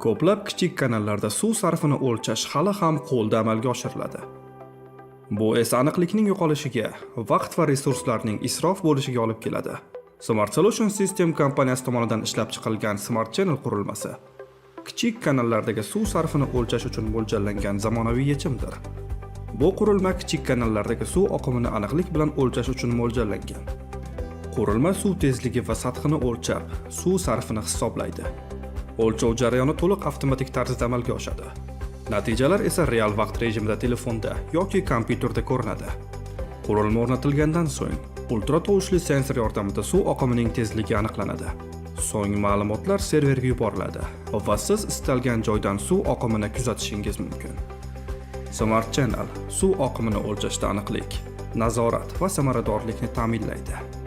Ko'plab kichik kanallarda suv sarfini o'lchash hali ham qo'lda amalga oshiriladi. Bu esa aniqlikning yo'qolishiga, vaqt va resurslarning isrof bo'lishiga olib keladi. Smart Solution System kompaniyasi tomonidan ishlab chiqilgan Smart Channel qurilmasi kichik kanallardagi suv sarfini o'lchash uchun mo'ljallangan zamonaviy yechimdir. Bu qurilma kichik kanallardagi suv oqimini aniqlik bilan o'lchash uchun mo'ljallangan. Qurilma suv tezligi va sathini o'lchab, suv sarfini hisoblaydi. O'lchov jarayoni to'liq avtomatik tarzda amalga oshadi. Natijalar esa real vaqt rejimida telefonda yoki kompyuterda ko'rinadi. Qurilma o'rnatilgandan so'ng ultra tovushli sensor yordamida suv oqimining tezligi aniqlanadi. So'ng ma'lumotlar serverga yuboriladi va siz istalgan joydan suv oqimini kuzatishingiz mumkin. Smart Channel suv oqimini o'lchashda aniqlik, nazorat va samaradorlikni ta'minlaydi.